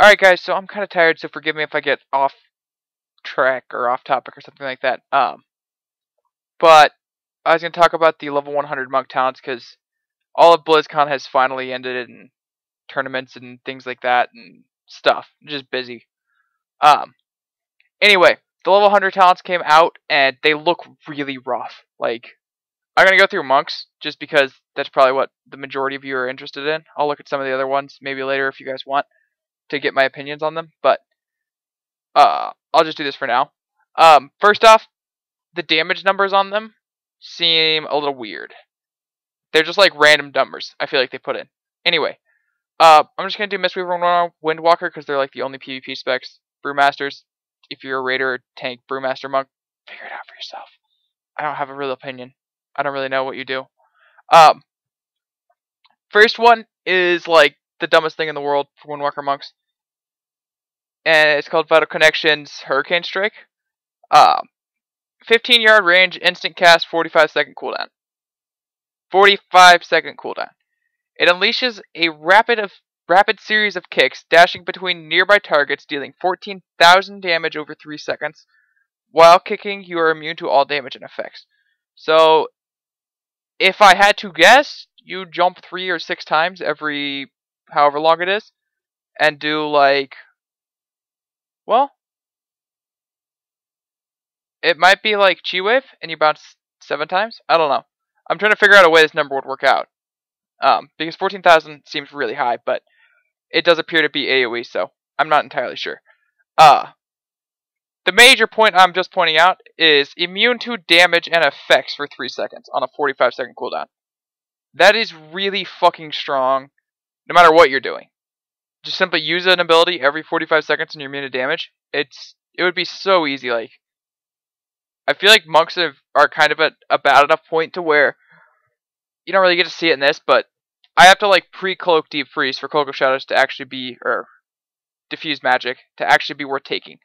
Alright guys, so I'm kind of tired, so forgive me if I get off track or off topic or something like that. But I was going to talk about the level 100 monk talents because all of BlizzCon has finally ended and tournaments and things like that and stuff. I'm just busy. Anyway, the level 100 talents came out and they look really rough. Like, I'm going to go through monks just because that's probably what the majority of you are interested in. I'll look at some of the other ones maybe later if you guys want to get my opinions on them, but I'll just do this for now. First off, the damage numbers on them seem a little weird. They're just like random numbers I feel like they put in. Anyway, I'm just going to do Mistweaver and Windwalker because they're like the only PvP specs. Brewmasters, if you're a Raider or Tank Brewmaster Monk, figure it out for yourself. I don't have a real opinion. I don't really know what you do. First one is like the dumbest thing in the world for Windwalker Monks. And it's called Vital Connections Hurricane Strike. 15-yard range, instant cast, 45-second cooldown. 45-second cooldown. It unleashes a rapid series of kicks, dashing between nearby targets, dealing 14,000 damage over 3 seconds. While kicking, you are immune to all damage and effects. So, if I had to guess, you jump 3 or 6 times every however long it is, and do like, well, it might be like Chi Wave, and you bounce 7 times? I don't know. I'm trying to figure out a way this number would work out. Because 14,000 seems really high, but it does appear to be AoE, so I'm not entirely sure. The major point I'm just pointing out is immune to damage and effects for 3 seconds on a 45-second cooldown. That is really fucking strong, no matter what you're doing. Just simply use an ability every 45 seconds and you're immune to damage. It would be so easy. Like, I feel like monks are kind of at a bad enough point to where you don't really get to see it in this, but I have to like pre-cloak Deep Freeze for Cloak of Shadows to actually be, or Diffuse Magic to actually be worth taking.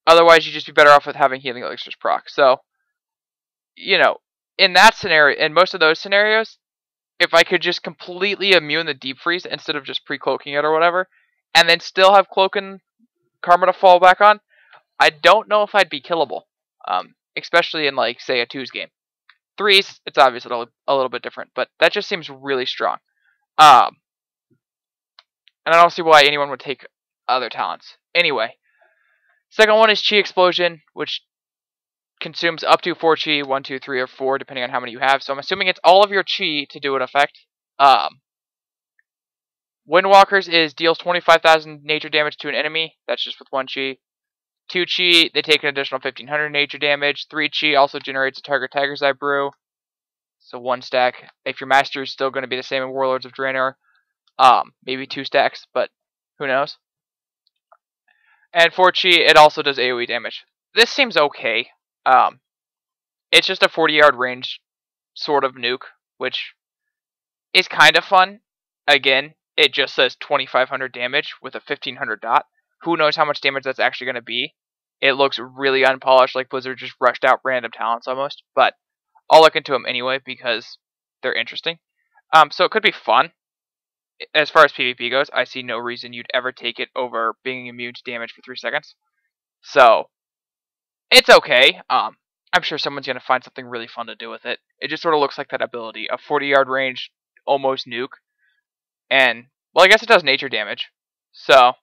Otherwise, you'd just be better off with having Healing Elixirs proc. So, you know, in that scenario, in most of those scenarios, if I could just completely immune the Deep Freeze instead of just pre-cloaking it or whatever, and then still have Cloak and Karma to fall back on, I don't know if I'd be killable. Especially in, like, say, a 2's game. 3's, it's obviously a little bit different, but that just seems really strong. And I don't see why anyone would take other talents. Anyway, second one is Chi Explosion, which consumes up to 4 Chi, 1, 2, 3, or 4, depending on how many you have. So I'm assuming it's all of your Chi to do an effect. Windwalkers is deals 25,000 nature damage to an enemy. That's just with 1 Chi. 2 Chi, they take an additional 1,500 nature damage. 3 Chi also generates a target Tiger's Eye Brew. So 1 stack. If your master is still going to be the same in Warlords of Draenor, maybe 2 stacks, but who knows. And 4 Chi, it also does AoE damage. This seems okay. It's just a 40-yard range sort of nuke, which is kind of fun. Again, it just says 2,500 damage with a 1,500 dot. Who knows how much damage that's actually going to be. It looks really unpolished, like Blizzard just rushed out random talents almost. But I'll look into them anyway because they're interesting. So it could be fun. As far as PvP goes, I see no reason you'd ever take it over being immune to damage for 3 seconds. So, it's okay. I'm sure someone's going to find something really fun to do with it. It just sort of looks like that ability. A 40-yard range, almost nuke. And, well, I guess it does nature damage. So,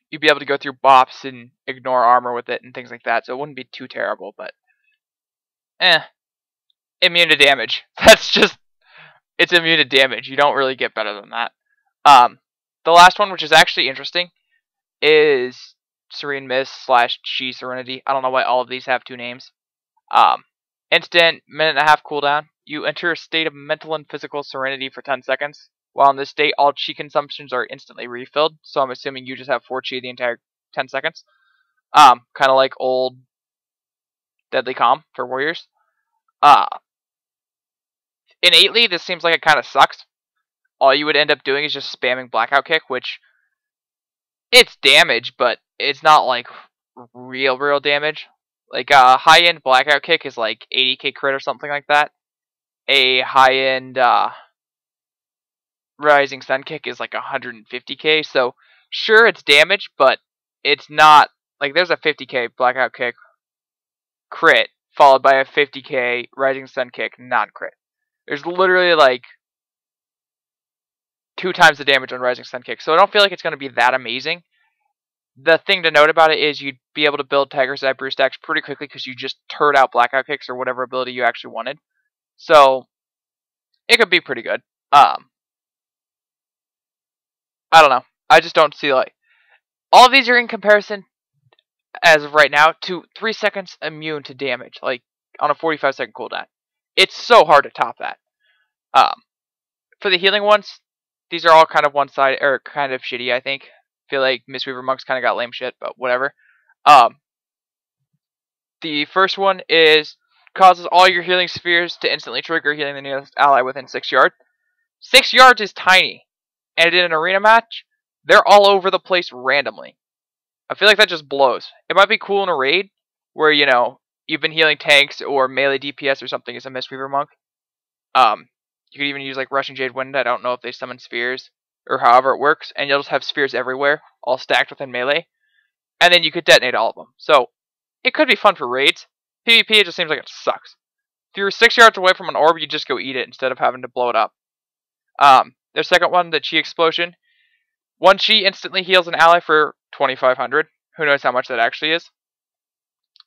you'd be able to go through bops and ignore armor with it and things like that. So it wouldn't be too terrible, but immune to damage. That's just, it's immune to damage. You don't really get better than that. The last one, which is actually interesting, is Serene Mist / Chi Serenity. I don't know why all of these have 2 names. Instant, 1.5 cooldown. You enter a state of mental and physical serenity for 10 seconds. While in this state, all Chi consumptions are instantly refilled. So I'm assuming you just have 4 Chi the entire 10 seconds. Kind of like old Deadly Calm for warriors. Innately, this seems like it kind of sucks. All you would end up doing is just spamming Blackout Kick, which it's damage, but it's not like real damage. Like a high-end Blackout Kick is like 80k crit or something like that. A high-end Rising Sun Kick is like 150k, so sure it's damage, but it's not, like there's a 50k Blackout Kick crit, followed by a 50k Rising Sun Kick non-crit. There's literally like 2 times the damage on Rising Sun Kick, so I don't feel like it's going to be that amazing. The thing to note about it is you'd be able to build Tiger's Eye Brew stacks pretty quickly because you just turd out Blackout Kicks or whatever ability you actually wanted. So, it could be pretty good. I don't know. I just don't see, like, all of these are in comparison, as of right now, to 3 seconds immune to damage, like, on a 45-second cooldown. It's so hard to top that. For the healing ones, these are all kind of one-sided, or kind of shitty, I think. I feel like Mistweaver Monks kind of got lame shit, but whatever. The first one is causes all your healing spheres to instantly trigger healing the nearest ally within 6 yards. 6 yards is tiny, and in an arena match, they're all over the place randomly. I feel like that just blows. It might be cool in a raid, where, you know, you've been healing tanks or melee DPS or something as a Mistweaver Monk. You could even use like Rushing Jade Wind. I don't know if they summon spheres or however it works, and you'll just have spheres everywhere, all stacked within melee, and then you could detonate all of them. So it could be fun for raids. PvP, it just seems like it sucks. If you're 6 yards away from an orb, you just go eat it instead of having to blow it up. The second one, the Chi Explosion. 1 Chi instantly heals an ally for 2,500. Who knows how much that actually is?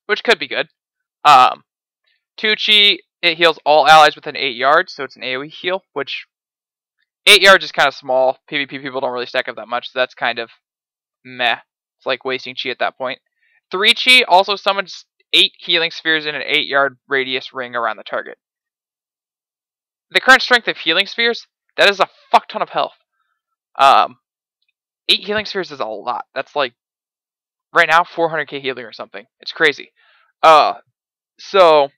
Which could be good. 2 Chi, it heals all allies within 8 yards, so it's an AoE heal, which 8 yards is kind of small. PvP people don't really stack up that much, so that's kind of meh. It's like wasting Chi at that point. 3 Chi also summons 8 healing spheres in an 8-yard radius ring around the target. The current strength of healing spheres, that is a fuck ton of health. 8 healing spheres is a lot. That's like, right now, 400k healing or something. It's crazy. So,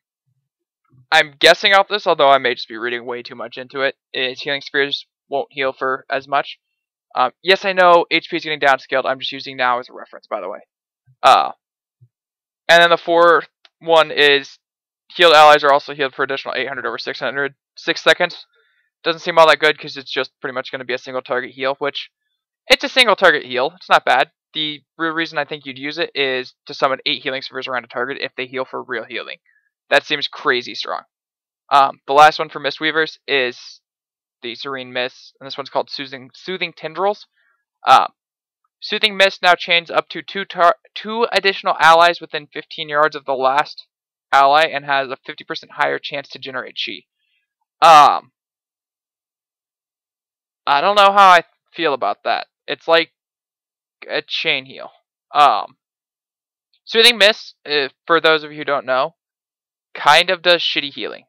I'm guessing off this, although I may just be reading way too much into it, is healing spheres won't heal for as much. Yes, I know HP is getting downscaled. I'm just using now as a reference, by the way. And then the fourth one is healed allies are also healed for additional 800 over 600. 6 seconds. Doesn't seem all that good because it's just pretty much going to be a single target heal, which it's a single target heal. It's not bad. The real reason I think you'd use it is to summon 8 healing spheres around a target if they heal for real healing. That seems crazy strong. The last one for Mistweavers is the Serene Mist, and this one's called Soothing Tendrils. Soothing Mist now chains up to 2 additional allies within 15 yards of the last ally and has a 50% higher chance to generate Chi. I don't know how I feel about that. It's like a chain heal. Soothing Mist, for those of you who don't know, kind of does shitty healing.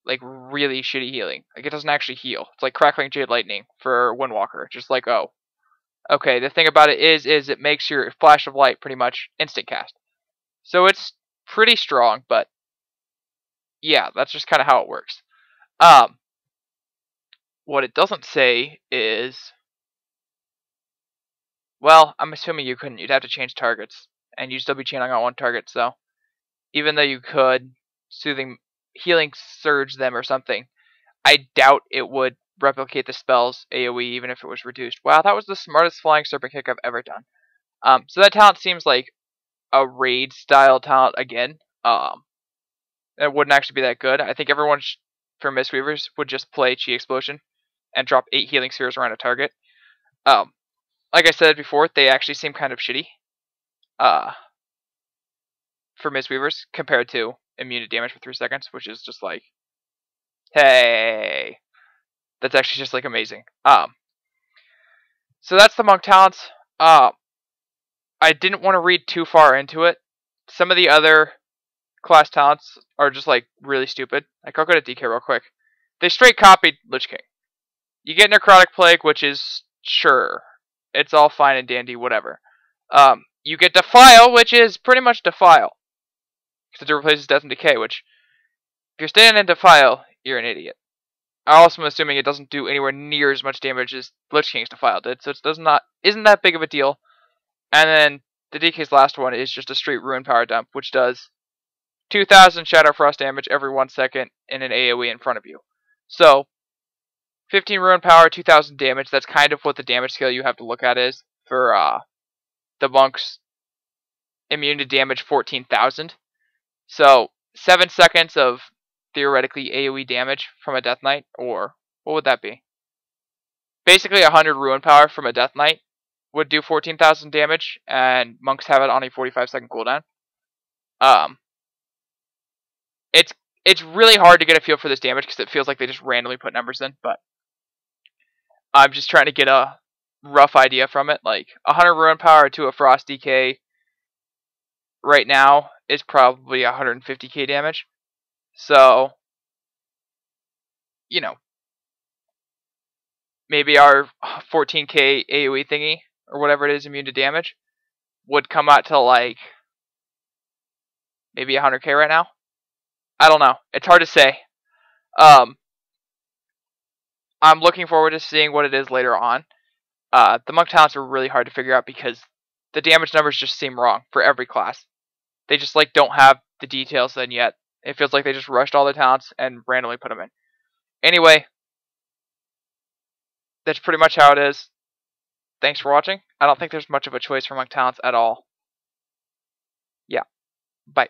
Like, really shitty healing. Like, it doesn't actually heal. It's like Crackling Jade Lightning for Windwalker. Just like, oh. Okay, the thing about it is it makes your Flash of Light pretty much instant cast. So it's pretty strong, but yeah, that's just kind of how it works. What it doesn't say is, well, I'm assuming you couldn't. You'd have to change targets, and you'd still be chaining on one target, so even though you could healing surge them or something, I doubt it would replicate the spell's AoE even if it was reduced. Wow, that was the smartest flying serpent kick I've ever done. So that talent seems like a raid style talent again. It wouldn't actually be that good. I think everyone for Mistweavers would just play Chi Explosion and drop 8 healing spheres around a target. Like I said before, they actually seem kind of shitty for Mistweavers compared to immune to damage for 3 seconds, which is just like, hey, that's actually just like amazing. So that's the monk talents. I didn't want to read too far into it. Some of the other class talents are just like really stupid. Like, I'll go to DK real quick. They straight copied Lich King. You get Necrotic Plague, which is sure, it's all fine and dandy, whatever. You get Defile, which is pretty much Defile, because it replaces Death and Decay. Which, if you're staying in Defile, you're an idiot. I also am assuming it doesn't do anywhere near as much damage as Lich King's Defile did, so it isn't that big of a deal. And then the DK's last one is just a straight Ruin Power Dump, which does 2,000 Shadow Frost damage every 1 second in an AoE in front of you. So, 15 ruin power, 2,000 damage. That's kind of what the damage scale you have to look at is for the monks. Immune to damage 14,000. So 7 seconds of theoretically AoE damage from a Death Knight, or what would that be? Basically 100 ruin power from a Death Knight would do 14,000 damage, and monks have it on a 45-second cooldown. It's really hard to get a feel for this damage because it feels like they just randomly put numbers in, but I'm just trying to get a rough idea from it. Like 100 ruin power to a frost DK right now is probably 150k damage. So, you know, maybe our 14k AoE thingy, or whatever it is, immune to damage, would come out to like maybe 100k right now. I don't know. It's hard to say. I'm looking forward to seeing what it is later on. The monk talents are really hard to figure out because the damage numbers just seem wrong for every class. They just like don't have the details in yet. It feels like they just rushed all the talents and randomly put them in. Anyway, that's pretty much how it is. Thanks for watching. I don't think there's much of a choice for monk talents at all. Yeah. Bye.